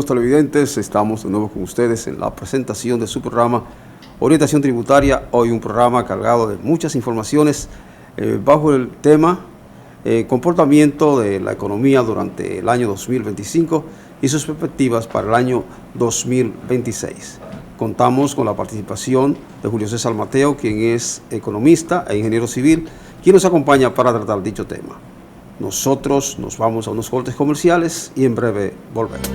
amigos televidentes, estamos de nuevo con ustedes en la presentación de su programa Orientación Tributaria. Hoy un programa cargado de muchas informaciones bajo el tema comportamiento de la economía durante el año 2025 y sus perspectivas para el año 2026. Contamos con la participación de Julio César Mateo, quien es economista e ingeniero civil, quien nos acompaña para tratar dicho tema. Nosotros nos vamos a unos cortes comerciales y en breve volvemos.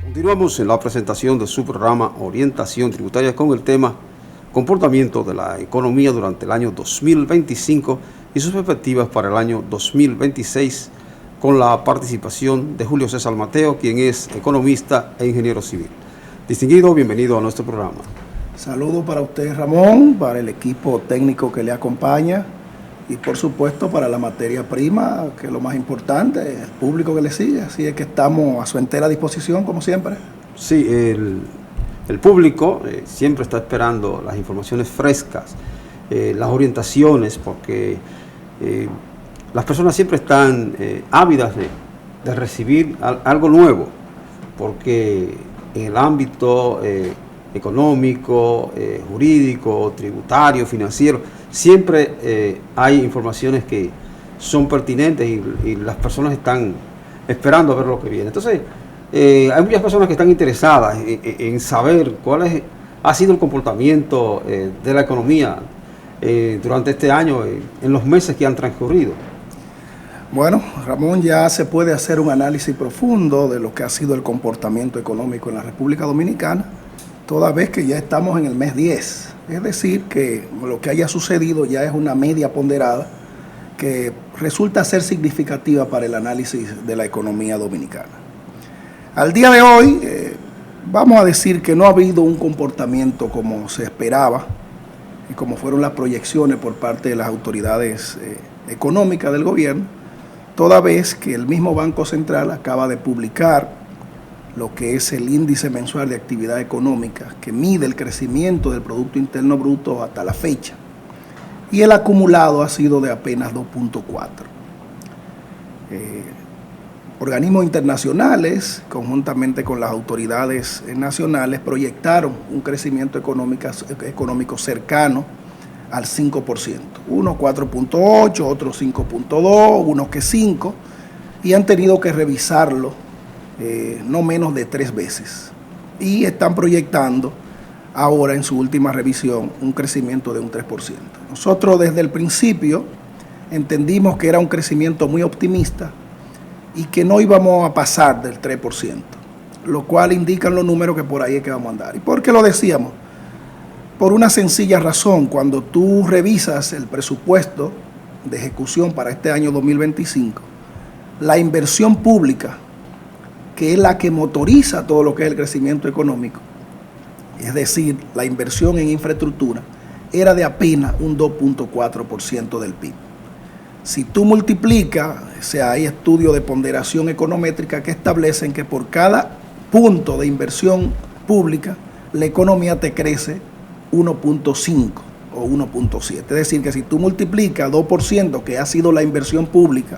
Continuamos en la presentación de su programa Orientación Tributaria con el tema Comportamiento de la economía durante el año 2025 y sus perspectivas para el año 2026, con la participación de Julio César Mateo, quien es economista e ingeniero civil. Distinguido, bienvenido a nuestro programa. Saludos para usted, Ramón, para el equipo técnico que le acompaña y por supuesto para la materia prima, que es lo más importante, el público que le sigue. Así es que estamos a su entera disposición, como siempre. Sí, el público siempre está esperando las informaciones frescas, las orientaciones, porque las personas siempre están ávidas de recibir algo nuevo, porque en el ámbito económico, jurídico, tributario, financiero, siempre hay informaciones que son pertinentes y las personas están esperando a ver lo que viene. Entonces, hay muchas personas que están interesadas en saber cuál ha sido el comportamiento de la economía durante este año, en los meses que han transcurrido. Bueno, Ramón, ya se puede hacer un análisis profundo de lo que ha sido el comportamiento económico en la República Dominicana, toda vez que ya estamos en el mes 10. Es decir, que lo que haya sucedido ya es una media ponderada que resulta ser significativa para el análisis de la economía dominicana. Al día de hoy, vamos a decir que no ha habido un comportamiento como se esperaba y como fueron las proyecciones por parte de las autoridades económicas del gobierno, toda vez que el mismo Banco Central acaba de publicar lo que es el índice mensual de actividad económica, que mide el crecimiento del Producto Interno Bruto hasta la fecha, y el acumulado ha sido de apenas 2.4. Organismos internacionales, conjuntamente con las autoridades nacionales, proyectaron un crecimiento económico cercano al 5%. Unos 4.8, otros 5.2, unos que 5, y han tenido que revisarlo no menos de 3 veces. Y están proyectando ahora en su última revisión un crecimiento de un 3%. Nosotros desde el principio entendimos que era un crecimiento muy optimista y que no íbamos a pasar del 3%, lo cual indican los números que por ahí es que vamos a andar. ¿Y por qué lo decíamos? Por una sencilla razón. Cuando tú revisas el presupuesto de ejecución para este año 2025, la inversión pública, que es la que motoriza todo lo que es el crecimiento económico, es decir, la inversión en infraestructura, era de apenas un 2.4% del PIB. Si tú multiplicas, o sea, hay estudios de ponderación econométrica que establecen que por cada punto de inversión pública, la economía te crece 1.5 o 1.7. Es decir, que si tú multiplicas 2%, que ha sido la inversión pública,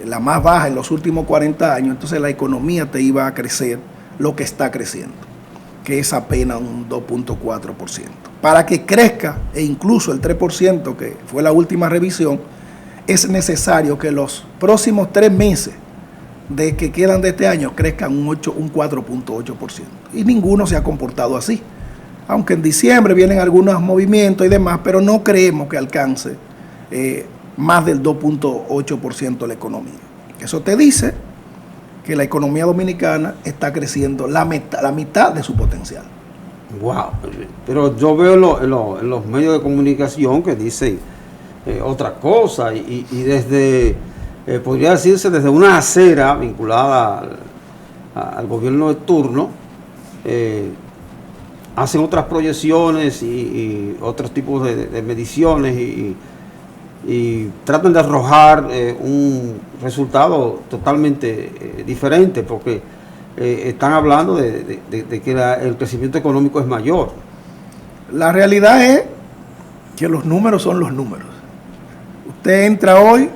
la más baja en los últimos 40 años, entonces la economía te iba a crecer lo que está creciendo, que es apenas un 2.4%. Para que crezca, e incluso el 3%, que fue la última revisión, es necesario que los próximos 3 meses de que quedan de este año crezcan un 4.8%. Y ninguno se ha comportado así. Aunque en diciembre vienen algunos movimientos y demás, pero no creemos que alcance más del 2.8% la economía. Eso te dice que la economía dominicana está creciendo la mitad de su potencial. Wow, pero yo veo en los medios de comunicación que dicen otra cosa y desde, podría decirse, desde una acera vinculada al gobierno de turno, hacen otras proyecciones y otros tipos de mediciones y tratan de arrojar un resultado totalmente diferente, porque están hablando de que el crecimiento económico es mayor. La realidad es que los números son los números. Usted entra hoy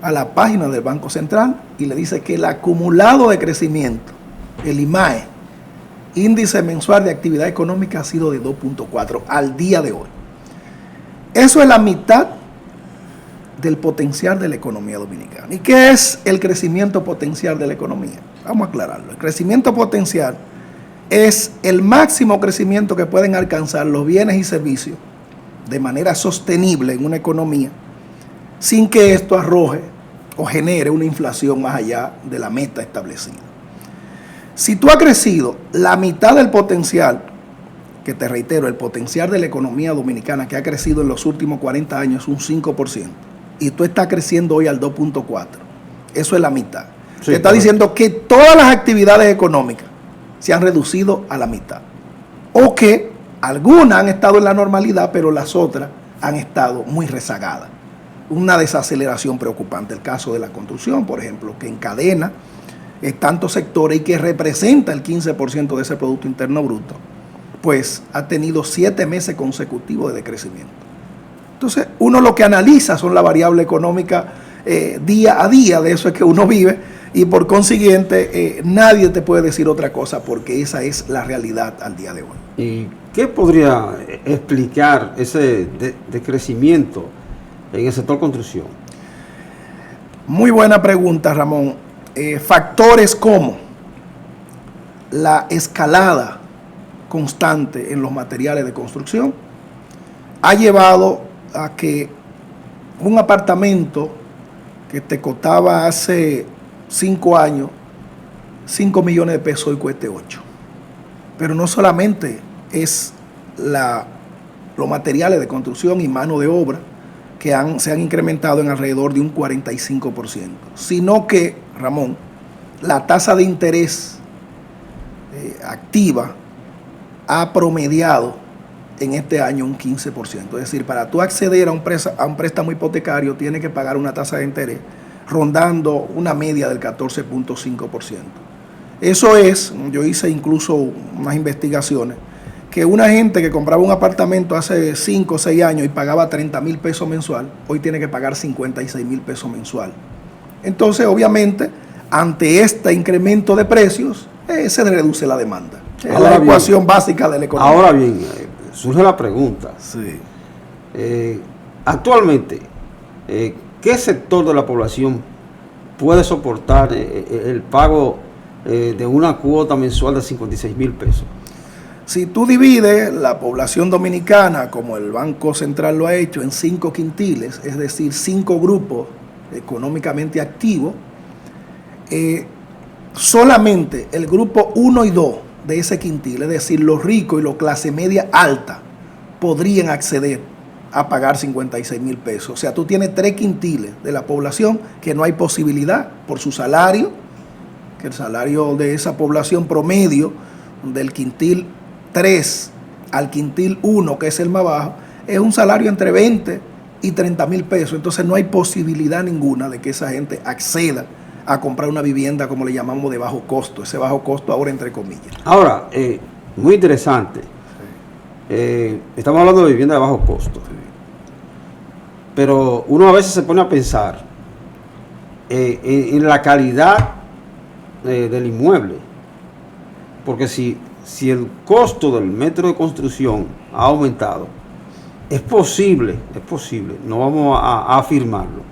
a la página del Banco Central y le dice que el acumulado de crecimiento, el IMAE, índice mensual de actividad económica, ha sido de 2.4 al día de hoy. Eso es la mitad del potencial de la economía dominicana. ¿Y qué es el crecimiento potencial de la economía? Vamos a aclararlo. El crecimiento potencial es el máximo crecimiento que pueden alcanzar los bienes y servicios de manera sostenible en una economía sin que esto arroje o genere una inflación más allá de la meta establecida. Si tú has crecido la mitad del potencial, que te reitero, el potencial de la economía dominicana que ha crecido en los últimos 40 años un 5%, y tú estás creciendo hoy al 2.4%, eso es la mitad. Sí, te está diciendo que todas las actividades económicas se han reducido a la mitad, o que algunas han estado en la normalidad, pero las otras han estado muy rezagadas. Una desaceleración preocupante. El caso de la construcción, por ejemplo, que encadena tantos sectores y que representa el 15% de ese Producto Interno Bruto, pues ha tenido 7 meses consecutivos de decrecimiento. Entonces, uno lo que analiza son la variable económica día a día, de eso es que uno vive, y por consiguiente nadie te puede decir otra cosa, porque esa es la realidad al día de hoy. ¿Y qué podría explicar ese decrecimiento en el sector construcción? Muy buena pregunta, Ramón. Factores como la escalada constante en los materiales de construcción ha llevado a que un apartamento que te costaba hace 5 años 5 millones de pesos hoy cueste 8. Pero no solamente es los materiales de construcción y mano de obra que se han incrementado en alrededor de un 45%, sino que, Ramón, la tasa de interés activa ha promediado en este año un 15%. Es decir, para tú acceder a un préstamo hipotecario tienes que pagar una tasa de interés rondando una media del 14.5%. Eso es, yo hice incluso unas investigaciones, que una gente que compraba un apartamento hace 5 o 6 años y pagaba 30,000 pesos mensual, hoy tiene que pagar 56,000 pesos mensual. Entonces, obviamente, ante este incremento de precios, se reduce la demanda. Es la ecuación básica de la economía. Ahora bien, surge la pregunta. Sí. Actualmente, ¿qué sector de la población puede soportar el pago de una cuota mensual de 56,000 pesos? Si tú divides la población dominicana, como el Banco Central lo ha hecho, en 5 quintiles, es decir, 5 grupos económicamente activos, solamente el grupo 1 y 2 de ese quintil, es decir, los ricos y los clase media alta, podrían acceder a pagar 56,000 pesos. O sea, tú tienes 3 quintiles de la población que no hay posibilidad por su salario, que el salario de esa población promedio del quintil 3 al quintil 1, que es el más bajo, es un salario entre 20 y 30,000 pesos. Entonces no hay posibilidad ninguna de que esa gente acceda a comprar una vivienda, como le llamamos, de bajo costo. Ese bajo costo ahora entre comillas. Ahora, muy interesante. Estamos hablando de vivienda de bajo costo. Pero uno a veces se pone a pensar en la calidad del inmueble. Porque si el costo del metro de construcción ha aumentado, es posible, no vamos a afirmarlo.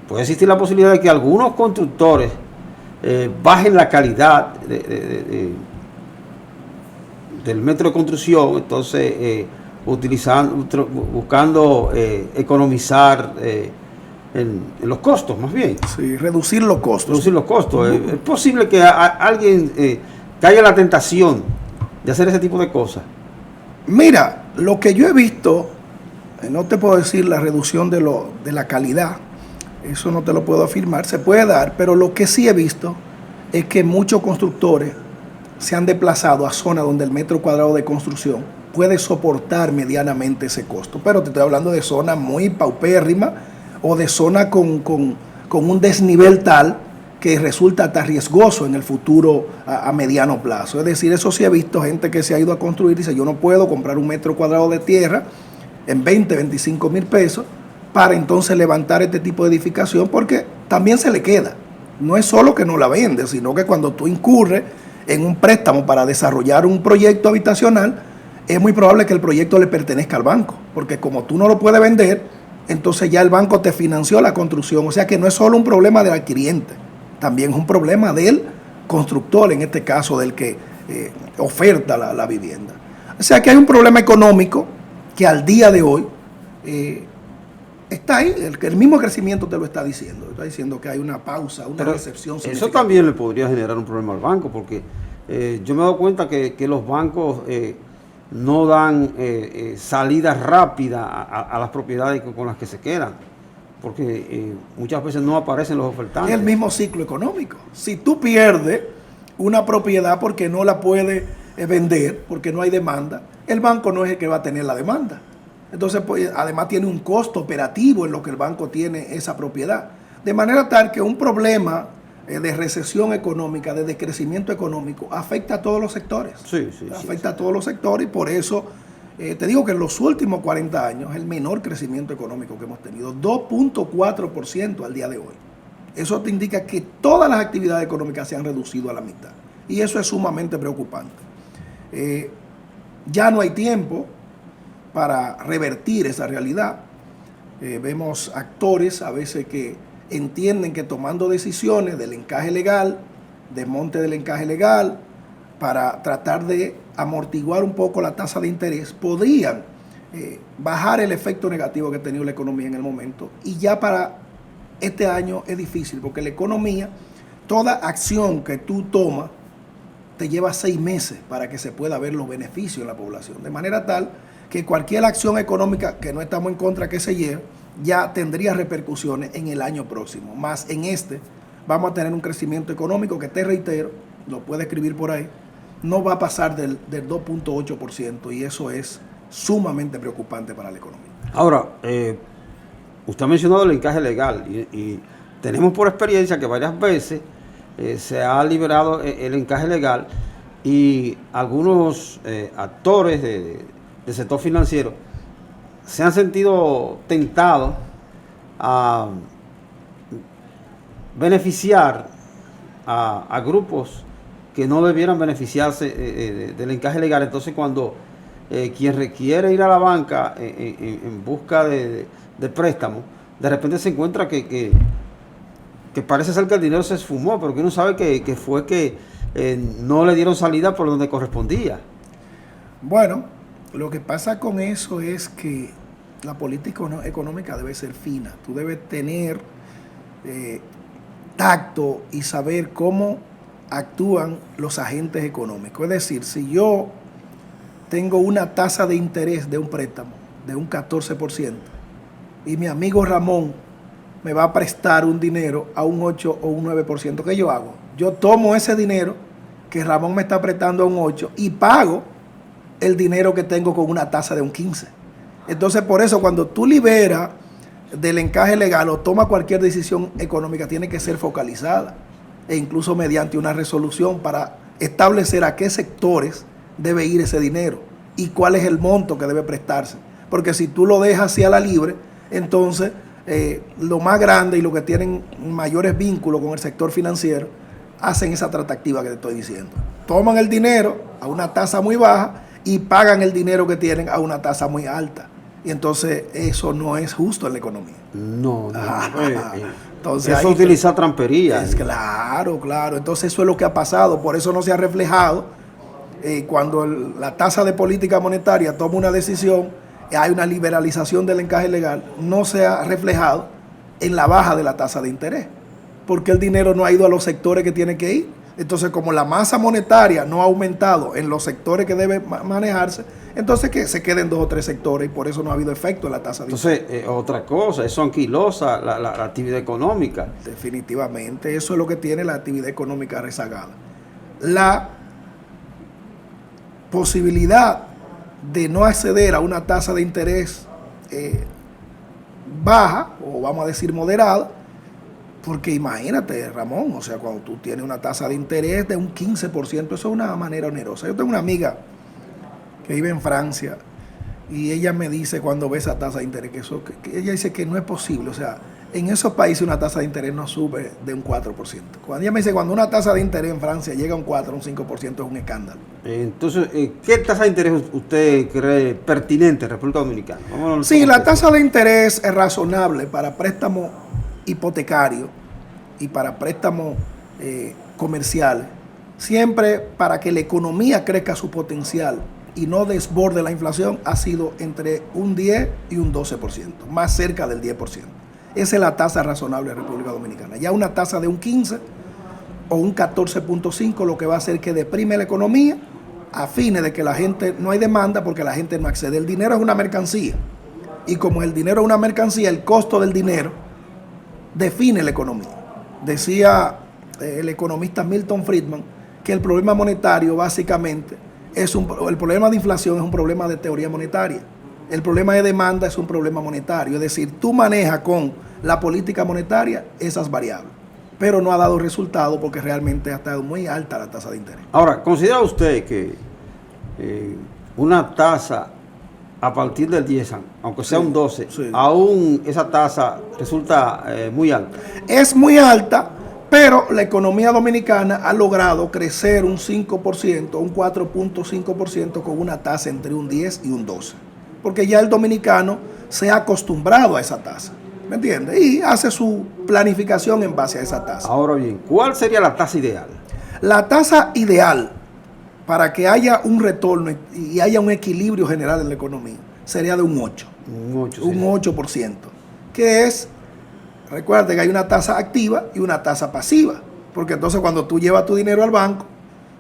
Puede existir la posibilidad de que algunos constructores bajen la calidad del metro de construcción, entonces buscando economizar en los costos, más bien. Sí, reducir los costos. Reducir los costos. Es posible que alguien caiga en la tentación de hacer ese tipo de cosas. Mira, lo que yo he visto, no te puedo decir la reducción de la calidad, eso no te lo puedo afirmar, se puede dar, pero lo que sí he visto es que muchos constructores se han desplazado a zonas donde el metro cuadrado de construcción puede soportar medianamente ese costo. Pero te estoy hablando de zonas muy paupérrimas o de zonas con un desnivel tal que resulta hasta riesgoso en el futuro a mediano plazo. Es decir, eso sí he visto gente que se ha ido a construir y dice, yo no puedo comprar un metro cuadrado de tierra en 20, 25 mil pesos para entonces levantar este tipo de edificación, porque también se le queda. No es solo que no la vende, sino que cuando tú incurres en un préstamo para desarrollar un proyecto habitacional, es muy probable que el proyecto le pertenezca al banco, porque como tú no lo puedes vender, entonces ya el banco te financió la construcción. O sea que no es solo un problema del adquiriente, también es un problema del constructor, en este caso del que oferta la vivienda. O sea que hay un problema económico que al día de hoy está ahí, el mismo crecimiento te lo está diciendo que hay una pausa, una recepción significativa. Eso también le podría generar un problema al banco, porque yo me he dado cuenta que los bancos no dan salida rápida a las propiedades con las que se quedan, porque muchas veces no aparecen los ofertantes. Es el mismo ciclo económico. Si tú pierdes una propiedad porque no la puedes vender, porque no hay demanda, el banco no es el que va a tener la demanda. Entonces, pues, además tiene un costo operativo en lo que el banco tiene esa propiedad. De manera tal que un problema de recesión económica, de decrecimiento económico, afecta a todos los sectores. Sí, afecta a todos los sectores, y por eso te digo que en los últimos 40 años el menor crecimiento económico que hemos tenido, 2.4% al día de hoy. Eso te indica que todas las actividades económicas se han reducido a la mitad. Y eso es sumamente preocupante. Ya no hay tiempo para revertir esa realidad. Vemos actores a veces que entienden que tomando decisiones del encaje legal, desmonte del encaje legal, para tratar de amortiguar un poco la tasa de interés, podrían bajar el efecto negativo que ha tenido la economía en el momento. Y ya para este año es difícil, porque la economía, toda acción que tú tomas, te lleva 6 meses para que se pueda ver los beneficios en la población. De manera tal que cualquier acción económica que no estamos en contra que se lleve, ya tendría repercusiones en el año próximo. Más en este, vamos a tener un crecimiento económico que, te reitero, lo puede escribir por ahí, no va a pasar del 2.8%, y eso es sumamente preocupante para la economía. Ahora, usted ha mencionado el encaje legal y tenemos por experiencia que varias veces se ha liberado el encaje legal, y algunos actores del sector financiero se han sentido tentados a beneficiar a grupos que no debieran beneficiarse del encaje legal. Entonces, cuando quien requiere ir a la banca en busca de préstamo, de repente se encuentra que parece ser que el dinero se esfumó, pero que uno sabe que fue que no le dieron salida por donde correspondía. Bueno, lo que pasa con eso es que la política económica debe ser fina. Tú debes tener tacto y saber cómo actúan los agentes económicos. Es decir, si yo tengo una tasa de interés de un préstamo de un 14% y mi amigo Ramón me va a prestar un dinero a un 8 o un 9%, ¿qué yo hago? Yo tomo ese dinero que Ramón me está prestando a un 8 y pago el dinero que tengo con una tasa de un 15%. Entonces, por eso, cuando tú liberas del encaje legal o tomas cualquier decisión económica, tiene que ser focalizada, e incluso mediante una resolución para establecer a qué sectores debe ir ese dinero y cuál es el monto que debe prestarse. Porque si tú lo dejas así a la libre, entonces lo más grande y lo que tienen mayores vínculos con el sector financiero hacen esa tractativa que te estoy diciendo. Toman el dinero a una tasa muy baja y pagan el dinero que tienen a una tasa muy alta. Y entonces eso no es justo en la economía. No. Entonces, eso es utilizar trampería. Claro. Entonces eso es lo que ha pasado. Por eso no se ha reflejado cuando la tasa de política monetaria toma una decisión, hay una liberalización del encaje legal, no se ha reflejado en la baja de la tasa de interés, porque el dinero no ha ido a los sectores que tiene que ir. Entonces, como la masa monetaria no ha aumentado en los sectores que debe manejarse, entonces que se queden 2 o 3 sectores, y por eso no ha habido efecto en la tasa de interés. Entonces, otra cosa, eso anquilosa la actividad económica. Definitivamente, eso es lo que tiene la actividad económica rezagada. La posibilidad de no acceder a una tasa de interés baja, o vamos a decir moderada, Porque imagínate, Ramón, o sea, cuando tú tienes una tasa de interés de un 15%, eso es una manera onerosa. Yo tengo una amiga que vive en Francia y ella me dice cuando ve esa tasa de interés que ella dice que no es posible. O sea, en esos países una tasa de interés no sube de un 4%. Cuando ella me dice cuando una tasa de interés en Francia llega a un 4, un 5% es un escándalo. Entonces, ¿qué tasa de interés usted cree pertinente en República Dominicana? Sí, la tasa de interés es razonable para préstamos hipotecarios y para préstamos comerciales, siempre para que la economía crezca su potencial y no desborde la inflación, ha sido entre un 10 y un 12%, más cerca del 10%. Esa es la tasa razonable de República Dominicana. Ya una tasa de un 15 o un 14.5 lo que va a hacer que deprime la economía a fines de que la gente, no hay demanda porque la gente no accede. El dinero es una mercancía y como el dinero es una mercancía, el costo del dinero define la economía. Decía el economista Milton Friedman que el problema monetario básicamente el problema de inflación es un problema de teoría monetaria. El problema de demanda es un problema monetario. Es decir, tú manejas con la política monetaria esas variables, pero no ha dado resultado porque realmente ha estado muy alta la tasa de interés. Ahora, ¿considera usted que una tasa a partir del 10, aunque sea un 12, aún esa tasa resulta muy alta? Es muy alta, pero la economía dominicana ha logrado crecer un 5%, un 4.5% con una tasa entre un 10 y un 12. Porque ya el dominicano se ha acostumbrado a esa tasa, ¿me entiendes? Y hace su planificación en base a esa tasa. Ahora bien, ¿cuál sería la tasa ideal? La tasa ideal para que haya un retorno y haya un equilibrio general en la economía sería de un 8. Un 8%, que es, recuerda que hay una tasa activa y una tasa pasiva, porque entonces cuando tú llevas tu dinero al banco,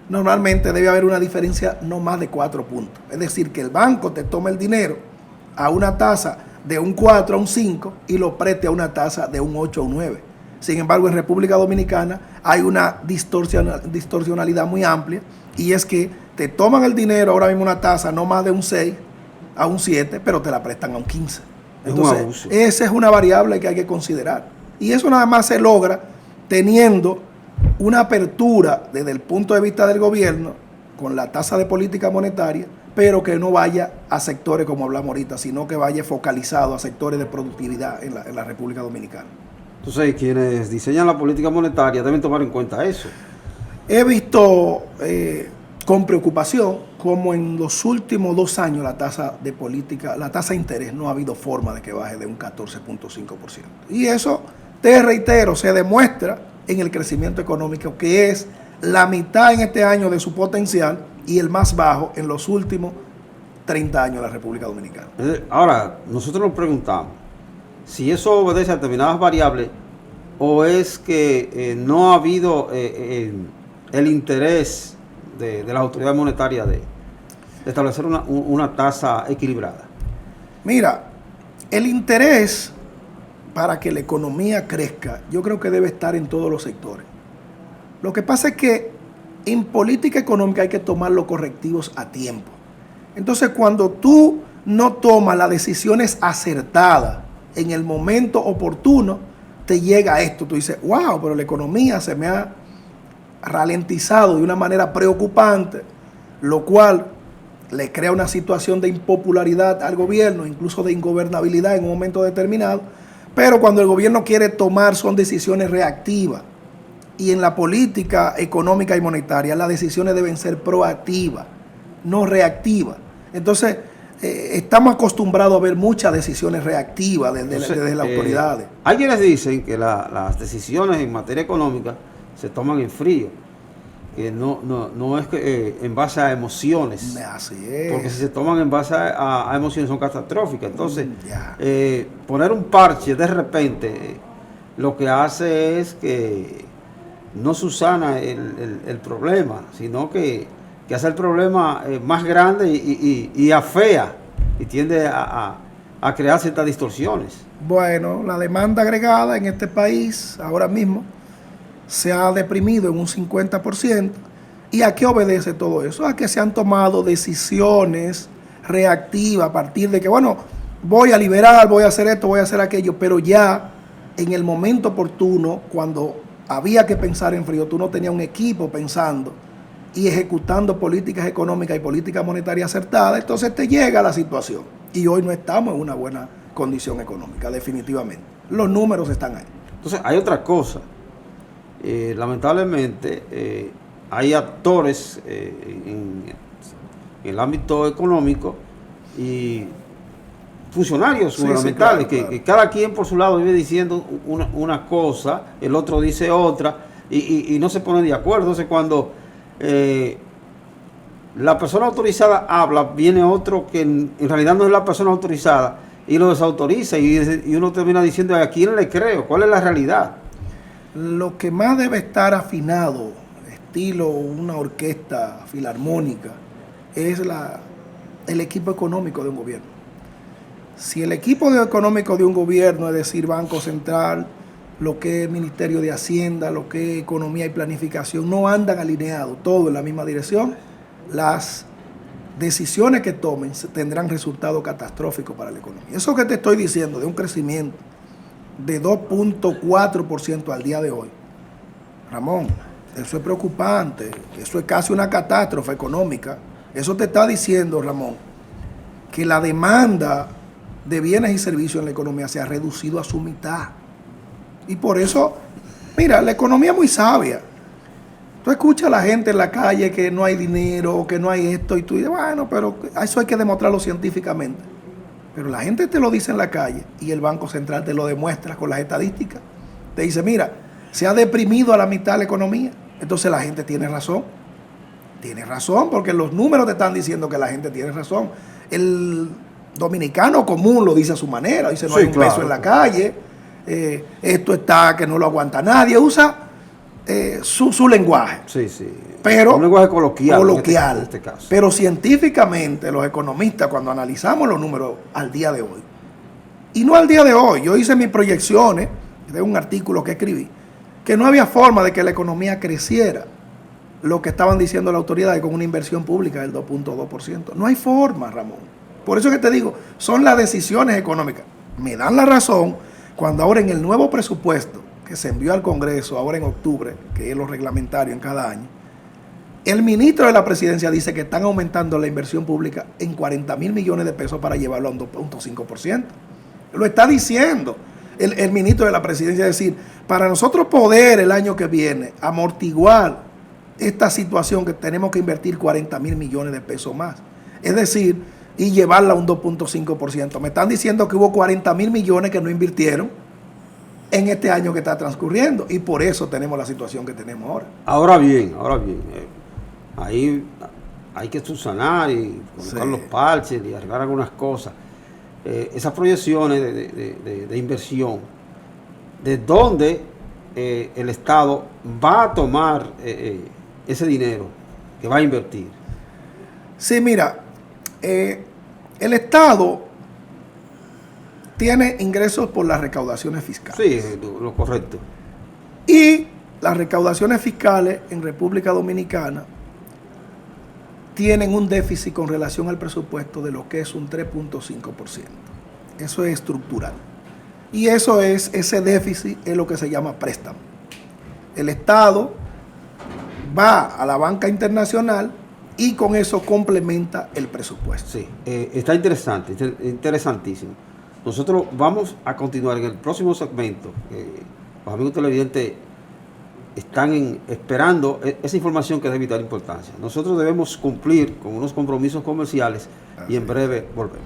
normalmente debe haber una diferencia no más de 4 puntos. Es decir, que el banco te tome el dinero a una tasa de un 4 a un 5 y lo preste a una tasa de un 8 a un 9. Sin embargo, en República Dominicana hay una distorsionalidad muy amplia y es que te toman el dinero ahora mismo una tasa no más de un 6 a un 7, pero te la prestan a un 15. Entonces, esa es una variable que hay que considerar. Y eso nada más se logra teniendo una apertura desde el punto de vista del gobierno con la tasa de política monetaria, pero que no vaya a sectores como hablamos ahorita, sino que vaya focalizado a sectores de productividad en la República Dominicana. Entonces, quienes diseñan la política monetaria deben tomar en cuenta eso. He visto con preocupación como en los últimos 2 años la tasa de interés no ha habido forma de que baje de un 14.5%. Y eso, te reitero, se demuestra en el crecimiento económico, que es la mitad en este año de su potencial y el más bajo en los últimos 30 años de la República Dominicana. Ahora, nosotros nos preguntamos si eso obedece a determinadas variables o es que no ha habido el interés de las autoridades monetarias de establecer una tasa equilibrada. Mira, el interés para que la economía crezca, yo creo que debe estar en todos los sectores. Lo que pasa es que en política económica hay que tomar los correctivos a tiempo. Entonces, cuando tú no tomas las decisiones acertadas en el momento oportuno, te llega esto. Tú dices, wow, pero la economía se me ha ralentizado de una manera preocupante, lo cual le crea una situación de impopularidad al gobierno, incluso de ingobernabilidad en un momento determinado. Pero cuando el gobierno quiere tomar son decisiones reactivas. Y en la política económica y monetaria las decisiones deben ser proactivas, no reactivas. Entonces, estamos acostumbrados a ver muchas decisiones reactivas desde las autoridades. Hay quienes dicen que las decisiones en materia económica se toman en frío, que no es que, en base a emociones. Así es. Porque si se toman en base a emociones son catastróficas. Entonces, poner un parche de repente lo que hace es que no subsana el problema, sino que hace el problema más grande y afea y tiende a crear ciertas distorsiones. Bueno, la demanda agregada en este país ahora mismo se ha deprimido en un 50%. ¿Y a qué obedece todo eso? A que se han tomado decisiones reactivas a partir de que, bueno, voy a liberar, voy a hacer esto, voy a hacer aquello, pero ya en el momento oportuno, cuando había que pensar en frío, tú no tenías un equipo pensando y ejecutando políticas económicas y políticas monetarias acertadas, entonces te llega la situación. Y hoy no estamos en una buena condición económica, definitivamente. Los números están ahí. Entonces, hay otra cosa. Lamentablemente, hay actores en el ámbito económico y funcionarios gubernamentales que cada quien por su lado vive diciendo una cosa, el otro dice otra y no se ponen de acuerdo. Entonces, cuando la persona autorizada habla, viene otro que en realidad no es la persona autorizada y lo desautoriza y uno termina diciendo ¿a quién le creo? ¿Cuál es la realidad? Lo que más debe estar afinado, estilo una orquesta filarmónica, es el equipo económico de un gobierno. Si el equipo económico de un gobierno, es decir, Banco Central, lo que es Ministerio de Hacienda, lo que es Economía y Planificación, no andan alineados, todo en la misma dirección, las decisiones que tomen tendrán resultados catastróficos para la economía. Eso que te estoy diciendo de un crecimiento de 2.4% al día de hoy, Ramón, eso es preocupante, eso es casi una catástrofe económica. Eso te está diciendo, Ramón, que la demanda de bienes y servicios en la economía se ha reducido a su mitad. Y por eso, mira, la economía es muy sabia. Tú escuchas a la gente en la calle que no hay dinero, que no hay esto, y tú dices, bueno, pero eso hay que demostrarlo científicamente. Pero la gente te lo dice en la calle y el Banco Central te lo demuestra con las estadísticas. Te dice, mira, se ha deprimido a la mitad la economía. Entonces la gente tiene razón. Tiene razón, porque los números te están diciendo que la gente tiene razón. El dominicano común lo dice a su manera, dice no hay un peso en la calle, esto está que no lo aguanta nadie, usa su lenguaje. Sí, sí. Pero, un lenguaje coloquial en este caso. Pero científicamente los economistas, cuando analizamos los números al día de hoy, y no al día de hoy, yo hice mis proyecciones de un artículo que escribí, que no había forma de que la economía creciera lo que estaban diciendo las autoridades con una inversión pública del 2.2%. No hay forma, Ramón. Por eso que te digo, son las decisiones económicas. Me dan la razón cuando ahora en el nuevo presupuesto que se envió al Congreso, ahora en octubre, que es lo reglamentario en cada año, el ministro de la Presidencia dice que están aumentando la inversión pública en 40.000 millones de pesos para llevarlo a un 2.5%. Lo está diciendo el ministro de la Presidencia, es decir, para nosotros poder el año que viene amortiguar esta situación que tenemos que invertir 40.000 millones de pesos más. Es decir, y llevarla a un 2.5%. Me están diciendo que hubo 40.000 millones que no invirtieron en este año que está transcurriendo y por eso tenemos la situación que tenemos ahora. Ahora bien, ahí hay que subsanar y colocar los parches y arreglar algunas cosas. Esas proyecciones de inversión, ¿de dónde el Estado va a tomar ese dinero que va a invertir? Sí, mira, el Estado tiene ingresos por las recaudaciones fiscales. Sí, lo correcto. Y las recaudaciones fiscales en República Dominicana tienen un déficit con relación al presupuesto de lo que es un 3.5%. Eso es estructural. Y ese déficit es lo que se llama préstamo. El Estado va a la banca internacional y con eso complementa el presupuesto. Sí, está interesante, interesantísimo. Nosotros vamos a continuar en el próximo segmento. Los amigos televidentes están esperando esa información que es de vital importancia. Nosotros debemos cumplir con unos compromisos comerciales y en breve volvemos.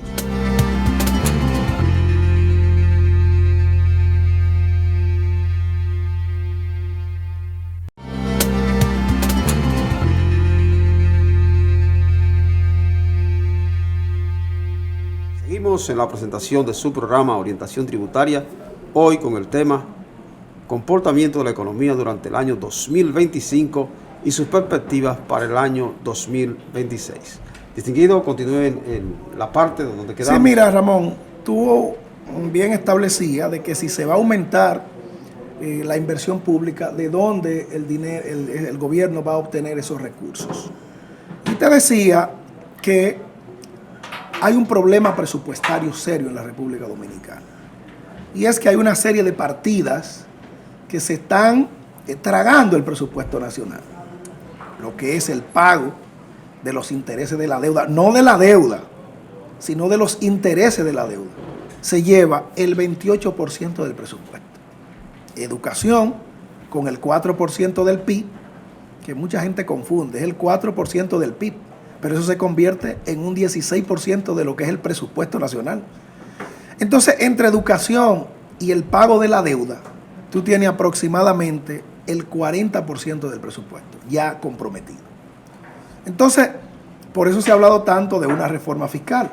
Seguimos en la presentación de su programa Orientación Tributaria, hoy con el tema Comportamiento de la economía durante el año 2025 y sus perspectivas para el año 2026. Distinguido, continúen en la parte donde quedamos. Sí, mira, Ramón, tú bien establecía de que si se va a aumentar la inversión pública, ¿de dónde el gobierno va a obtener esos recursos? Y te decía que hay un problema presupuestario serio en la República Dominicana. Y es que hay una serie de partidas que se están tragando el presupuesto nacional. Lo que es el pago de los intereses de la deuda, no de la deuda, sino de los intereses de la deuda, se lleva el 28% del presupuesto. Educación, con el 4% del PIB, que mucha gente confunde, es el 4% del PIB, pero eso se convierte en un 16% de lo que es el presupuesto nacional. Entonces, entre educación y el pago de la deuda, tú tienes aproximadamente el 40% del presupuesto ya comprometido. Entonces, por eso se ha hablado tanto de una reforma fiscal.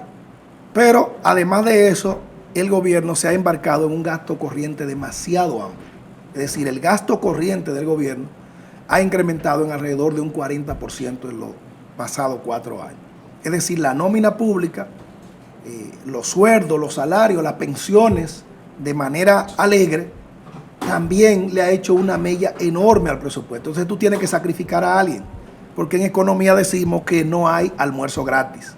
Pero, además de eso, el gobierno se ha embarcado en un gasto corriente demasiado amplio. Es decir, el gasto corriente del gobierno ha incrementado en alrededor de un 40% en los pasados 4 años. Es decir, la nómina pública, los sueldos, los salarios, las pensiones, de manera alegre, también le ha hecho una mella enorme al presupuesto. Entonces tú tienes que sacrificar a alguien, porque en economía decimos que no hay almuerzo gratis.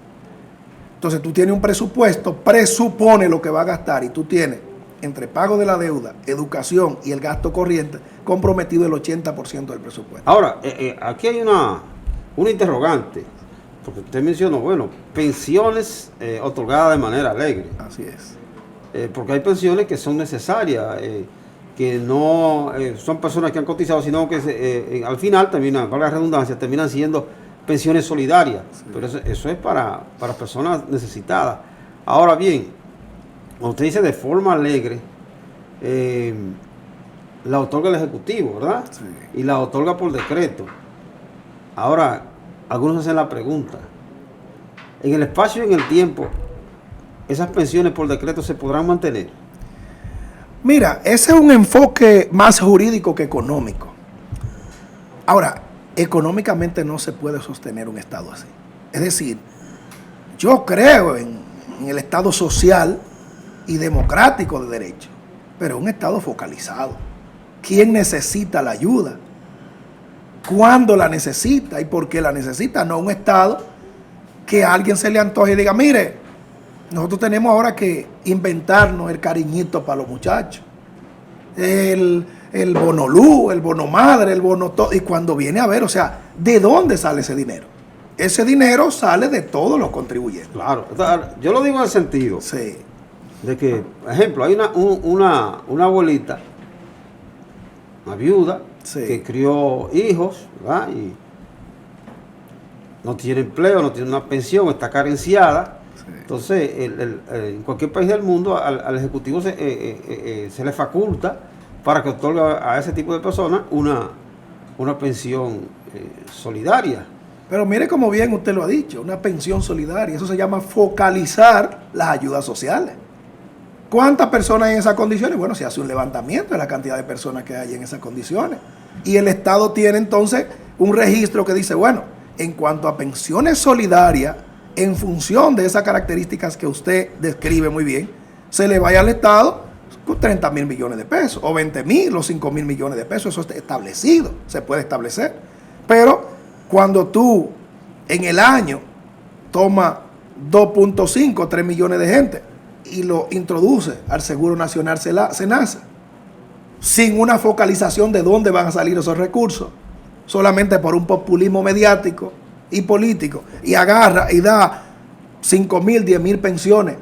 Entonces tú tienes un presupuesto, presupone lo que va a gastar y tú tienes entre pago de la deuda, educación y el gasto corriente comprometido el 80% del presupuesto. Ahora, aquí hay una interrogante, porque usted mencionó, bueno, pensiones otorgadas de manera alegre. Así es. Porque hay pensiones que son necesarias, que no son personas que han cotizado, sino que al final terminan, para la redundancia, terminan siendo pensiones solidarias. Sí. Pero eso es para personas necesitadas. Ahora bien, cuando usted dice de forma alegre, la otorga el Ejecutivo, ¿verdad? Sí. Y la otorga por decreto. Ahora, algunos hacen la pregunta, en el espacio y en el tiempo, ¿esas pensiones por decreto se podrán mantener? Mira, ese es un enfoque más jurídico que económico. Ahora, económicamente no se puede sostener un Estado así. Es decir, yo creo en el Estado social y democrático de derecho, pero un Estado focalizado. ¿Quién necesita la ayuda? ¿Cuándo la necesita? ¿Y por qué la necesita? No un Estado que a alguien se le antoje y diga, mire, nosotros tenemos ahora que inventarnos el cariñito para los muchachos. El bonolú, el bono madre, el bono todo. Y cuando viene a ver, o sea, ¿de dónde sale ese dinero? Ese dinero sale de todos los contribuyentes. Claro, yo lo digo en el sentido sí. de que, por ejemplo, hay una abuelita, una viuda, sí, que crió hijos, ¿verdad? Y no tiene empleo, no tiene una pensión, está carenciada. Sí. Entonces, en cualquier país del mundo, al Ejecutivo se le faculta para que otorgue a ese tipo de personas una pensión solidaria. Pero mire cómo bien usted lo ha dicho, una pensión solidaria. Eso se llama focalizar las ayudas sociales. ¿Cuántas personas hay en esas condiciones? Bueno, se hace un levantamiento de la cantidad de personas que hay en esas condiciones. Y el Estado tiene entonces un registro que dice, bueno, en cuanto a pensiones solidarias, en función de esas características que usted describe muy bien, se le vaya al Estado con 30,000 millones de pesos, o 20,000 o 5,000 millones de pesos. Eso está establecido, se puede establecer. Pero cuando tú en el año tomas 2.5, 3 millones de gente y lo introduce al Seguro Nacional SENASA, sin una focalización de dónde van a salir esos recursos, solamente por un populismo mediático y político, y agarra y da 5,000, 10,000 pensiones,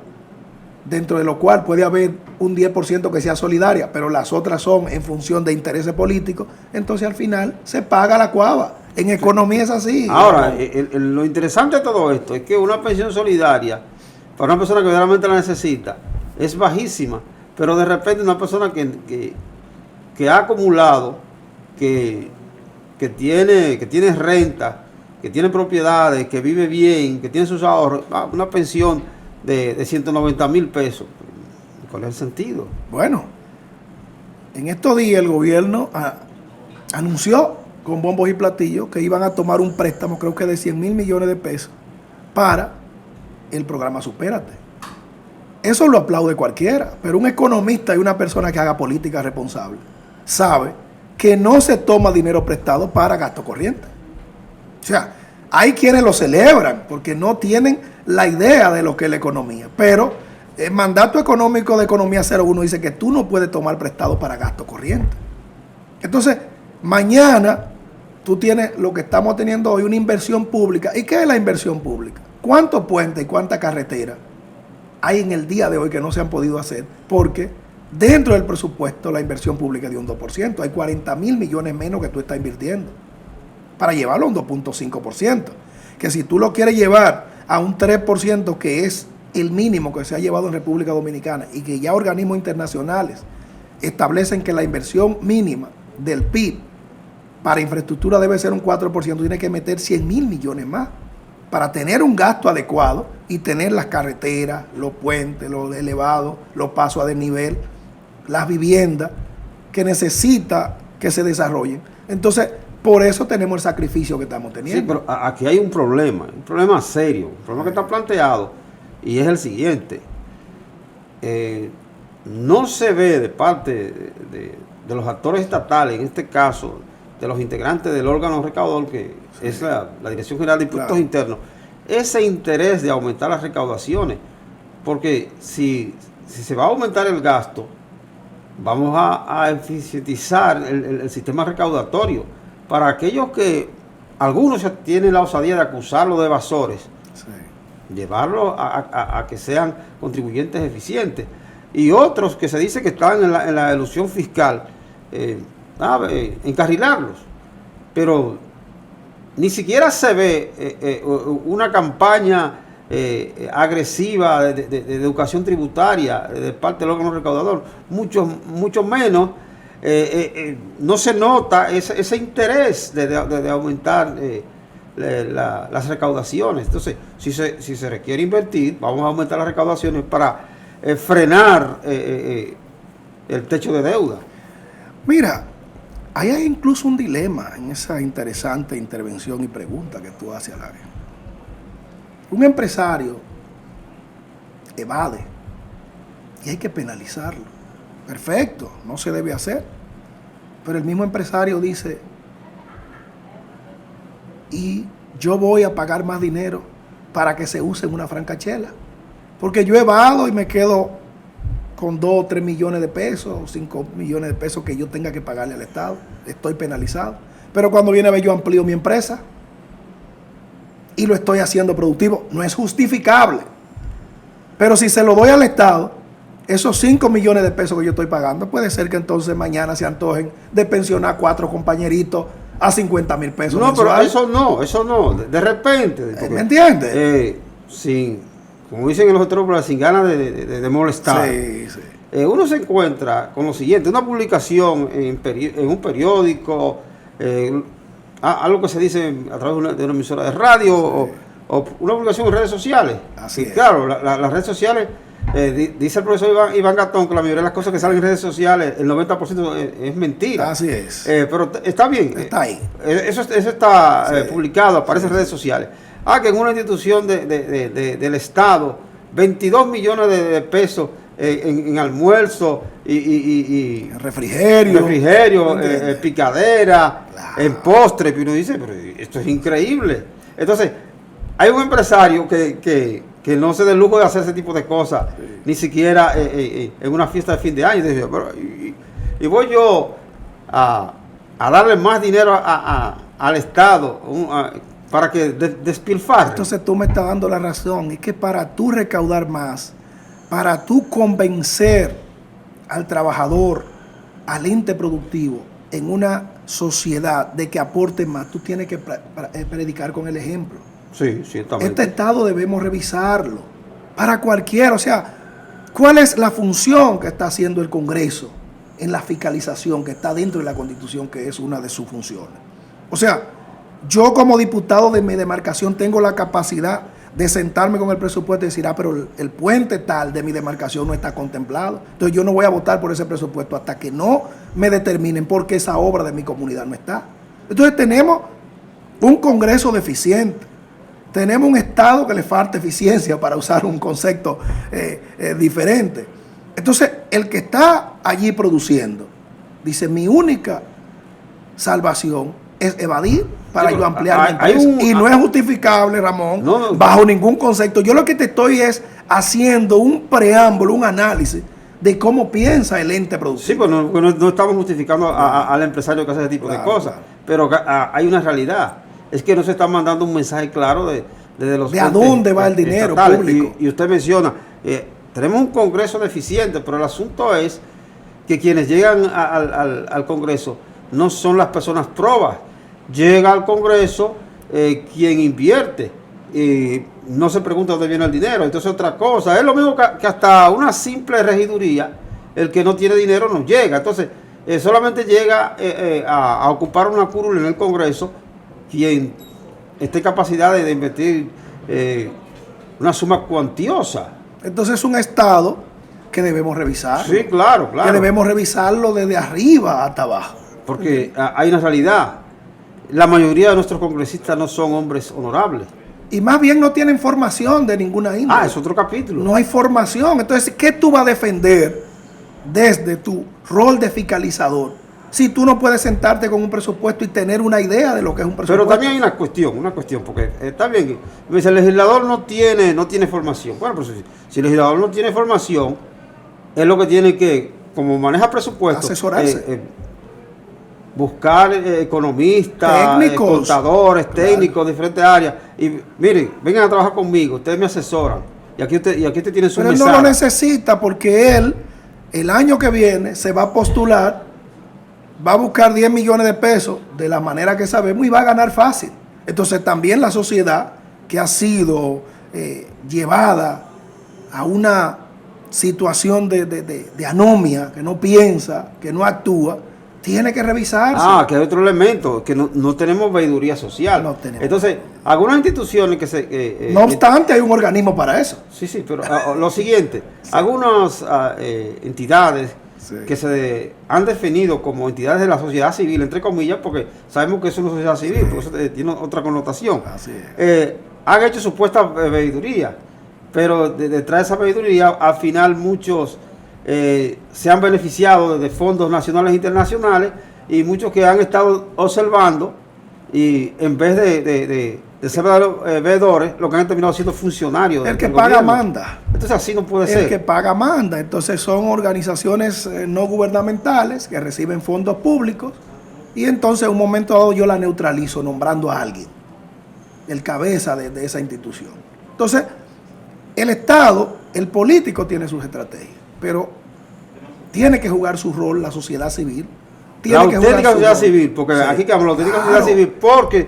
dentro de lo cual puede haber un 10% que sea solidaria, pero las otras son en función de intereses políticos, entonces al final se paga la cuava. En economía es así. Ahora, lo interesante de todo esto es que una pensión solidaria para una persona que verdaderamente la necesita es bajísima, pero de repente una persona que ha acumulado, que tiene renta, que tiene propiedades, que vive bien, que tiene sus ahorros, una pensión de 190,000 pesos. ¿Cuál es el sentido? Bueno, en estos días el gobierno anunció con bombos y platillos que iban a tomar un préstamo, creo que de 100,000 millones de pesos, para el programa Supérate. Eso lo aplaude cualquiera, pero un economista y una persona que haga política responsable sabe que no se toma dinero prestado para gasto corriente. O sea, hay quienes lo celebran porque no tienen la idea de lo que es la economía, pero El mandato económico de Economía 01 dice que tú no puedes tomar prestado para gasto corriente. Entonces, mañana tú tienes lo que estamos teniendo hoy, una inversión pública. ¿Y qué es la inversión pública? ¿Cuántos puentes y cuántas carreteras hay en el día de hoy que no se han podido hacer? Porque dentro del presupuesto la inversión pública es de un 2%. Hay 40.000 millones menos que tú estás invirtiendo para llevarlo a un 2.5%. Que si tú lo quieres llevar a un 3%, que es el mínimo que se ha llevado en República Dominicana y que ya organismos internacionales establecen que la inversión mínima del PIB para infraestructura debe ser un 4%, tiene que meter 100.000 millones más para tener un gasto adecuado y tener las carreteras, los puentes, los elevados, los pasos a desnivel, las viviendas que necesita que se desarrollen. Entonces, por eso tenemos el sacrificio que estamos teniendo. Sí, pero aquí hay un problema serio, un problema que está planteado, y es el siguiente. No se ve de parte de los actores estatales, en este caso, de los integrantes del órgano recaudador, que es la Dirección General de Impuestos Internos, ese interés de aumentar las recaudaciones, porque si se va a aumentar el gasto, vamos a eficientizar el sistema recaudatorio. Para aquellos que algunos tienen la osadía de acusarlo de evasores, llevarlos a que sean contribuyentes eficientes, y otros que se dice que están en la elusión fiscal, encarrilarlos. Pero ni siquiera se ve una campaña agresiva de educación tributaria de parte del órgano recaudador, mucho menos. No se nota ese interés de aumentar las recaudaciones. Entonces, si se requiere invertir, vamos a aumentar las recaudaciones para frenar el techo de deuda. Mira, ahí hay incluso un dilema en esa interesante intervención y pregunta que tú haces al área. Un empresario evade y hay que penalizarlo. Perfecto, no se debe hacer. Pero el mismo empresario dice, y yo voy a pagar más dinero para que se use en una francachela. Porque yo evado y me quedo con 2 o 3 millones de pesos, 5 millones de pesos que yo tenga que pagarle al Estado. Estoy penalizado. Pero cuando viene a ver, yo amplío mi empresa y lo estoy haciendo productivo. No es justificable. Pero si se lo doy al Estado, esos 5 millones de pesos que yo estoy pagando, puede ser que entonces mañana se antojen de pensionar 4 compañeritos a 50,000 pesos. No, mensuales. pero eso no. De repente. Porque, ¿me entiendes? Como dicen en los otros, sin ganas de molestar. Sí. Uno se encuentra con lo siguiente: una publicación en un periódico, algo que se dice a través de una emisora de radio, o una publicación en redes sociales. Así es. Claro, las redes sociales, dice el profesor Iván Gatón que la mayoría de las cosas que salen en redes sociales, el 90% es mentira. Así es. Pero está bien. Está ahí. Eso está publicado, aparece en redes sociales. Que en una institución del Estado, 22 millones de pesos en almuerzo y refrigerio, picadera, claro, en postre. Y uno dice, pero esto es increíble. Entonces, hay un empresario que no se dé el lujo de hacer ese tipo de cosas, ni siquiera en una fiesta de fin de año. Y voy yo a darle más dinero al Estado para que despilfarre. Entonces tú me estás dando la razón. Es que para tú recaudar más, para tú convencer al trabajador, al ente productivo en una sociedad de que aporte más, tú tienes que predicar con el ejemplo. Sí, ciertamente. Este Estado debemos revisarlo para cualquiera. O sea, ¿cuál es la función que está haciendo el Congreso en la fiscalización que está dentro de la Constitución, que es una de sus funciones? O sea, yo como diputado de mi demarcación tengo la capacidad de sentarme con el presupuesto y decir, pero el puente tal de mi demarcación no está contemplado. Entonces yo no voy a votar por ese presupuesto hasta que no me determinen por qué esa obra de mi comunidad no está. Entonces tenemos un Congreso deficiente. Tenemos un Estado que le falta eficiencia, para usar un concepto diferente. Entonces, el que está allí produciendo, dice, mi única salvación es evadir para Sí, yo ampliar mi hay empresa. Y no es justificable, Ramón, No, bajo ningún concepto. Yo lo que te estoy es haciendo un preámbulo, un análisis de cómo piensa el ente productivo. Sí, pues no estamos justificando al empresario que hace ese tipo de cosas, pero hay una realidad. Es que no se está mandando un mensaje claro de los de a dónde va el dinero público. Y usted menciona, tenemos un Congreso deficiente, pero el asunto es que quienes llegan al Congreso no son las personas probas. Llega al Congreso quien invierte y no se pregunta dónde viene el dinero. Entonces otra cosa, es lo mismo que hasta una simple regiduría, el que no tiene dinero no llega. Entonces solamente llega a ocupar una curul en el Congreso quien esté en capacidad de invertir una suma cuantiosa. Entonces es un Estado que debemos revisar. Sí, claro. Que debemos revisarlo desde arriba hasta abajo. Porque hay una realidad. La mayoría de nuestros congresistas no son hombres honorables. Y más bien no tienen formación de ninguna índole. Es otro capítulo. No hay formación. Entonces, ¿qué tú vas a defender desde tu rol de fiscalizador si tú no puedes sentarte con un presupuesto y tener una idea de lo que es un presupuesto? Pero también hay una cuestión, porque está bien, el legislador no tiene formación. Bueno, pero si el legislador no tiene formación, es lo que tiene que, como maneja presupuesto, asesorarse. Buscar economistas, técnicos, contadores, técnicos de diferentes áreas. Y miren, vengan a trabajar conmigo, ustedes me asesoran. Y aquí usted tiene su Pero él no lo necesita porque él, el año que viene, se va a postular, va a buscar 10 millones de pesos de la manera que sabemos y va a ganar fácil. Entonces también la sociedad que ha sido llevada a una situación de anomia, que no piensa, que no actúa, tiene que revisarse. Que hay otro elemento, que no tenemos veeduría social. No tenemos. Entonces, algunas instituciones que se... no obstante, hay un organismo para eso. Sí, pero lo siguiente, algunas entidades que se han definido como entidades de la sociedad civil, entre comillas, porque sabemos que es una sociedad civil, porque eso tiene otra connotación. Así es. Han hecho supuesta veeduría, pero detrás de esa veeduría, al final muchos se han beneficiado de fondos nacionales e internacionales, y muchos que han estado observando, y en vez de ser veedores, lo que han terminado siendo funcionarios. El que paga manda. Entonces así no puede ser. El que paga manda. Entonces son organizaciones no gubernamentales que reciben fondos públicos, y entonces en un momento dado yo la neutralizo nombrando a alguien, el cabeza de esa institución. Entonces el Estado, el político tiene sus estrategias, pero tiene que jugar su rol la sociedad civil. La auténtica sociedad civil, porque sí, aquí que hablamos de la auténtica sociedad civil, porque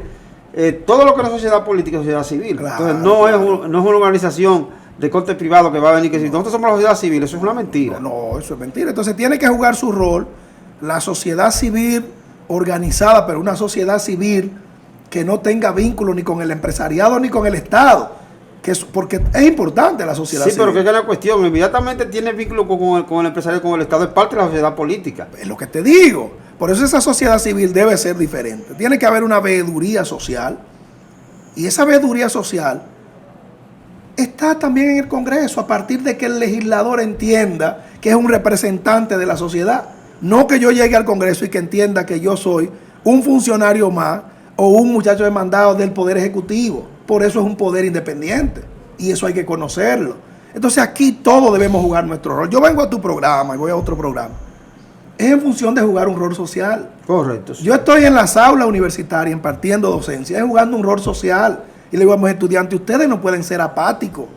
todo lo que no es sociedad política es sociedad civil. Claro, entonces no es una organización de corte privado que va a venir que si nosotros somos la sociedad civil, eso es una mentira. No, eso es mentira. Entonces tiene que jugar su rol la sociedad civil organizada, pero una sociedad civil que no tenga vínculo ni con el empresariado ni con el Estado. Porque es importante la sociedad civil. Sí, pero que es la cuestión, inmediatamente tiene vínculo con el empresario, con el Estado, es parte de la sociedad política. Es lo que te digo. Por eso esa sociedad civil debe ser diferente. Tiene que haber una veeduría social, y esa veeduría social está también en el Congreso, a partir de que el legislador entienda que es un representante de la sociedad. No que yo llegue al Congreso y que entienda que yo soy un funcionario más o un muchacho demandado del Poder Ejecutivo. Por eso es un poder independiente, y eso hay que conocerlo. Entonces aquí todos debemos jugar nuestro rol. Yo vengo a tu programa y voy a otro programa. Es en función de jugar un rol social. Correcto. Sí. Yo estoy en las aulas universitarias impartiendo docencia, es jugando un rol social. Y le digo a mis estudiantes, ustedes no pueden ser apáticos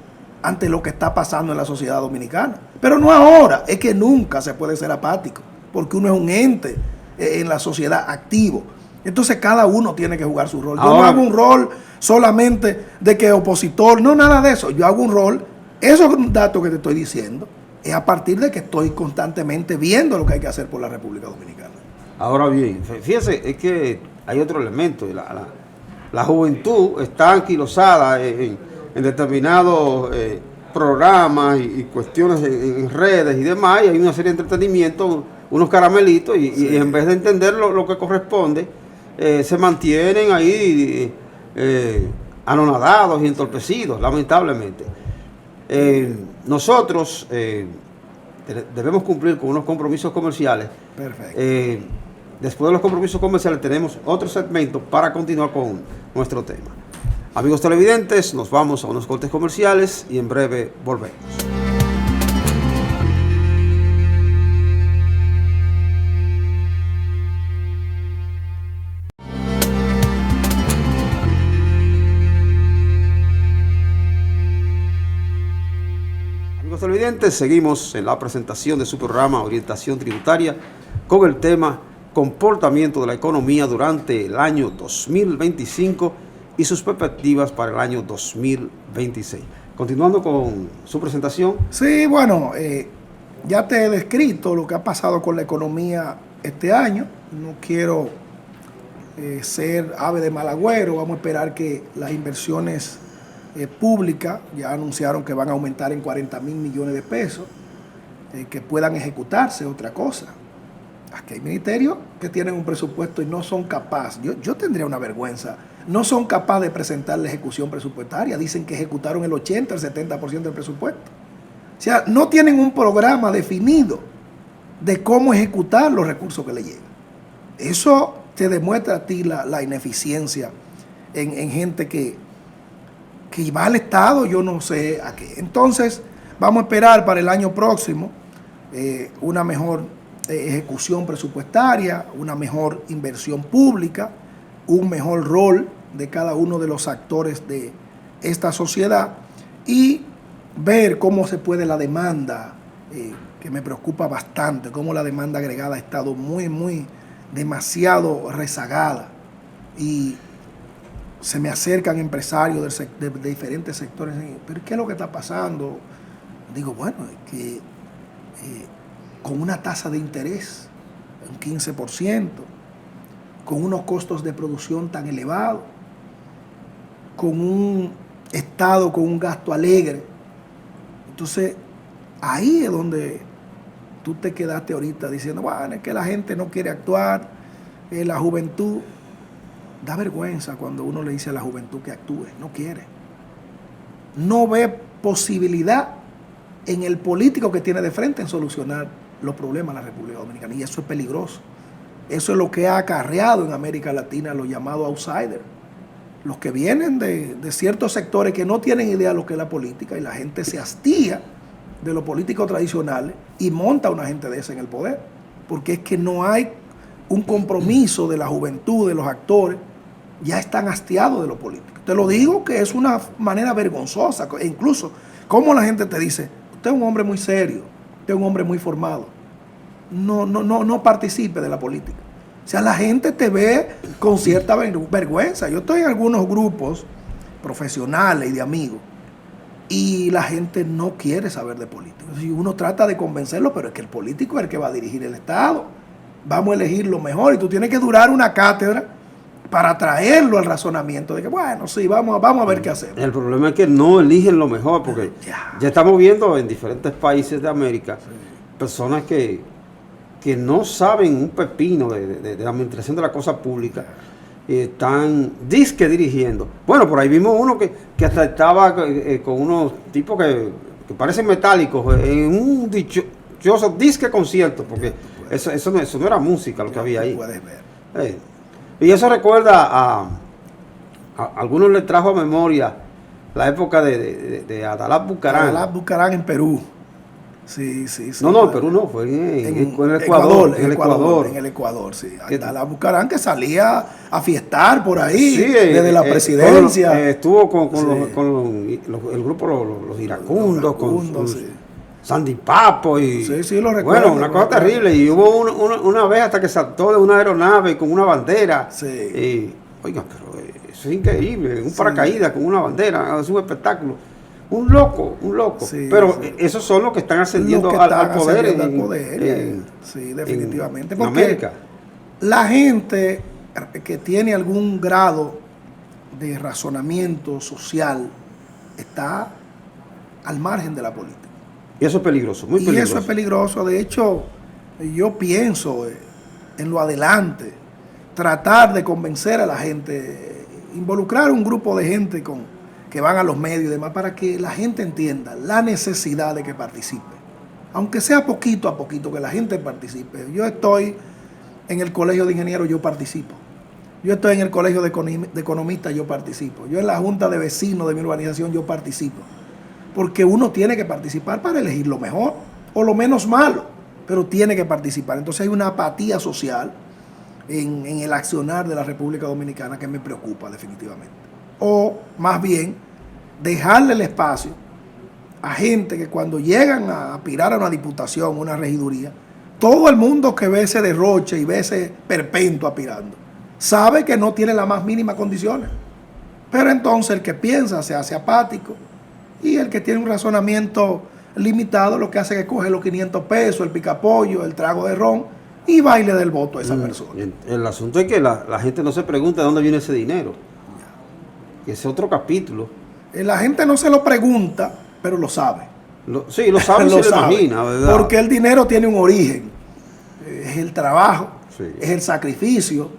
ante lo que está pasando en la sociedad dominicana. Pero no ahora, es que nunca se puede ser apático, porque uno es un ente en la sociedad activo. Entonces cada uno tiene que jugar su rol. Yo no hago un rol solamente de que opositor, no, nada de eso. Yo hago un rol, esos datos que te estoy diciendo, es a partir de que estoy constantemente viendo lo que hay que hacer por la República Dominicana. Ahora bien, fíjese, es que hay otro elemento. La juventud está anquilosada en determinados programas y cuestiones en redes y demás, y hay una serie de entretenimientos, unos caramelitos, y en vez de entender lo que corresponde, se mantienen ahí anonadados y entorpecidos, lamentablemente. Nosotros debemos cumplir con unos compromisos comerciales. Perfecto. después de los compromisos comerciales tenemos otro segmento para continuar con nuestro tema. Amigos televidentes, nos vamos a unos cortes comerciales y en breve volvemos. Amigos televidentes, seguimos en la presentación de su programa Orientación Tributaria con el tema Comportamiento de la economía durante el año 2025 y sus perspectivas para el año 2026. Continuando con su presentación. Sí, bueno, ya te he descrito lo que ha pasado con la economía este año. No quiero ser ave de mal agüero. Vamos a esperar que las inversiones públicas ya anunciaron que van a aumentar en 40 mil millones de pesos, que puedan ejecutarse, otra cosa. Aquí hay ministerios que tienen un presupuesto y no son capaces. Yo tendría una vergüenza. No son capaces de presentar la ejecución presupuestaria. Dicen que ejecutaron el 80, el 70% del presupuesto. O sea, no tienen un programa definido de cómo ejecutar los recursos que le llegan. Eso te demuestra a ti la ineficiencia en gente que va al Estado, yo no sé a qué. Entonces, vamos a esperar para el año próximo una mejor ejecución presupuestaria, una mejor inversión pública, un mejor rol de cada uno de los actores de esta sociedad y ver cómo se puede la demanda, que me preocupa bastante, cómo la demanda agregada ha estado demasiado rezagada y se me acercan empresarios de diferentes sectores, pero ¿qué es lo que está pasando? Digo, bueno, es que con una tasa de interés, un 15%, con unos costos de producción tan elevados, con un Estado con un gasto alegre. Entonces, ahí es donde tú te quedaste ahorita diciendo, bueno, es que la gente no quiere actuar, la juventud. Da vergüenza cuando uno le dice a la juventud que actúe, no quiere. No ve posibilidad en el político que tiene de frente en solucionar los problemas de la República Dominicana. Y eso es peligroso. Eso es lo que ha acarreado en América Latina los llamados outsiders. Los que vienen de ciertos sectores que no tienen idea de lo que es la política y la gente se hastía de los políticos tradicionales y monta a una gente de esa en el poder. Porque es que no hay un compromiso de la juventud, de los actores, ya están hastiados de lo político. Te lo digo que es una manera vergonzosa. E incluso, como la gente te dice, usted es un hombre muy serio, usted es un hombre muy formado, no participe de la política. O sea, la gente te ve con cierta vergüenza. Yo estoy en algunos grupos profesionales y de amigos y la gente no quiere saber de política. Y uno trata de convencerlo, pero es que el político es el que va a dirigir el Estado. Vamos a elegir lo mejor y tú tienes que durar una cátedra para traerlo al razonamiento de que, bueno, sí, vamos a ver qué hacemos. El problema es que no eligen lo mejor, porque ya estamos viendo en diferentes países de América personas que no saben un pepino de la administración de la cosa pública, están disque dirigiendo. Bueno, por ahí vimos uno que hasta estaba con unos tipos que parecen metálicos en un dichoso disque concierto, porque eso no era música lo que había ahí. Puedes ver. Y eso recuerda a algunos les trajo a memoria la época de Adalá Bucarán. Adalá Bucarán en Perú. Sí. No, Perú no, fue en el Ecuador. En el Ecuador, sí. Adalá Bucarán que salía a fiestar por ahí, desde la presidencia. Estuvo con el grupo Los Iracundos, con Sandy Papo y sí, lo recuerdo. Bueno, una cosa terrible. Y hubo una vez hasta que saltó de una aeronave con una bandera. Sí. Oiga, pero eso es increíble, un paracaídas con una bandera, es un espectáculo. Un loco. Sí, pero esos son los que están ascendiendo al poder. Sí, definitivamente. En América. La gente que tiene algún grado de razonamiento social está al margen de la política. Y eso es peligroso, muy peligroso. Y eso es peligroso. De hecho, yo pienso en lo adelante, tratar de convencer a la gente, involucrar un grupo de gente que van a los medios y demás, para que la gente entienda la necesidad de que participe. Aunque sea poquito a poquito, que la gente participe. Yo estoy en el colegio de ingenieros yo participo. Yo estoy en el colegio de economistas, yo participo. Yo en la junta de vecinos de mi urbanización, yo participo. Porque uno tiene que participar para elegir lo mejor o lo menos malo, pero tiene que participar. Entonces hay una apatía social en el accionar de la República Dominicana que me preocupa definitivamente. O más bien, dejarle el espacio a gente que cuando llegan a aspirar a una diputación, una regiduría, todo el mundo que ve ese derroche y ve ese perpento aspirando, sabe que no tiene las más mínimas condiciones. Pero entonces el que piensa se hace apático y el que tiene un razonamiento limitado lo que hace es que coge los 500 pesos, el picapollo, el trago de ron y baile del voto a esa persona. El asunto es que la gente no se pregunta de dónde viene ese dinero. Ese es otro capítulo. La gente no se lo pregunta, pero lo sabe. Sí, lo sabe y se lo imagina, ¿verdad? Porque el dinero tiene un origen. Es el trabajo, sí, es el sacrificio,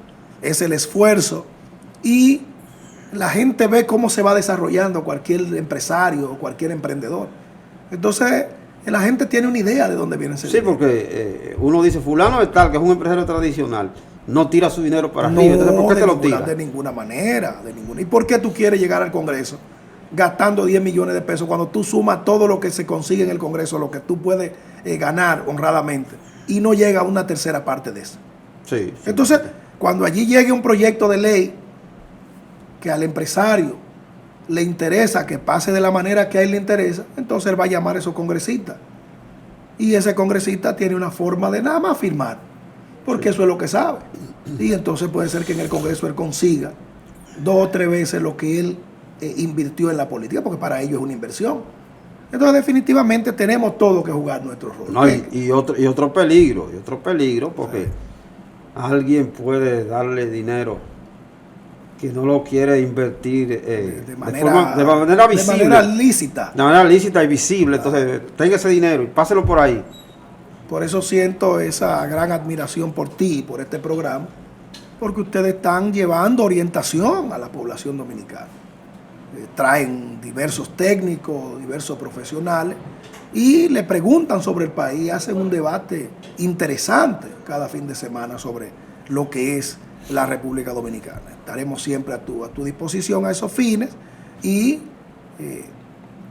es el esfuerzo. Y la gente ve cómo se va desarrollando cualquier empresario o cualquier emprendedor. Entonces, la gente tiene una idea de dónde viene ese dinero. Sí, porque uno dice, fulano de tal, que es un empresario tradicional, no tira su dinero para arriba. Entonces, ¿por qué te lo tira? De ninguna manera, de ninguna. ¿Y por qué tú quieres llegar al Congreso gastando 10 millones de pesos cuando tú sumas todo lo que se consigue en el Congreso, lo que tú puedes ganar honradamente, y no llega a una tercera parte de eso? Sí. Entonces, cuando allí llegue un proyecto de ley que al empresario le interesa que pase de la manera que a él le interesa, entonces él va a llamar a esos congresistas. Y ese congresista tiene una forma de nada más firmar, porque eso es lo que sabe. Y entonces puede ser que en el Congreso él consiga 2 o 3 veces lo que él invirtió en la política, porque para ellos es una inversión. Entonces definitivamente tenemos todo que jugar nuestro rol. No, y otro peligro, porque alguien puede darle dinero que no lo quiere invertir de manera visible. De manera lícita. De manera lícita y visible. Entonces, tenga ese dinero y páselo por ahí. Por eso siento esa gran admiración por ti y por este programa, porque ustedes están llevando orientación a la población dominicana. Traen diversos técnicos, diversos profesionales y le preguntan sobre el país, hacen un debate interesante cada fin de semana sobre lo que es la República Dominicana. Estaremos siempre a tu disposición a esos fines y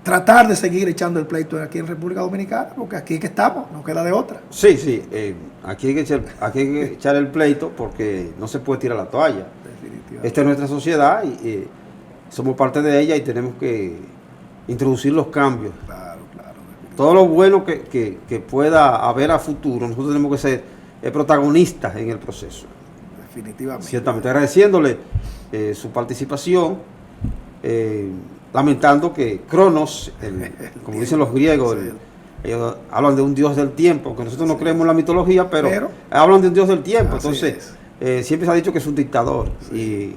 tratar de seguir echando el pleito aquí en República Dominicana, porque aquí es que estamos, no queda de otra. Sí, aquí hay que echar el pleito porque no se puede tirar la toalla. Esta es nuestra sociedad y somos parte de ella y tenemos que introducir los cambios. Claro. Todo lo bueno que pueda haber a futuro, nosotros tenemos que ser protagonistas en el proceso. Definitivamente. Ciertamente, agradeciéndole su participación, lamentando que Cronos, como dicen los griegos, ellos hablan de un dios del tiempo, aunque nosotros no creemos en la mitología, pero hablan de un dios del tiempo. Entonces, siempre se ha dicho que es un dictador y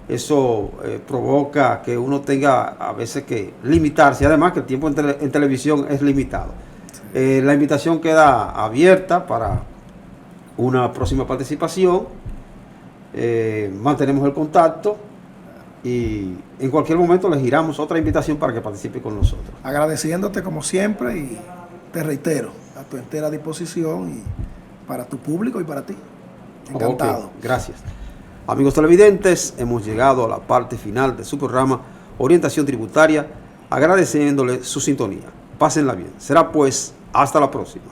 eso provoca que uno tenga a veces que limitarse, además que el tiempo en televisión es limitado. La invitación queda abierta para una próxima participación. Mantenemos el contacto y en cualquier momento les giramos otra invitación para que participe con nosotros. Agradeciéndote como siempre y te reitero a tu entera disposición y para tu público y para ti. Encantado. Okay, gracias. Amigos televidentes, hemos llegado a la parte final de su programa Orientación Tributaria, agradeciéndole su sintonía. Pásenla bien. Será pues hasta la próxima.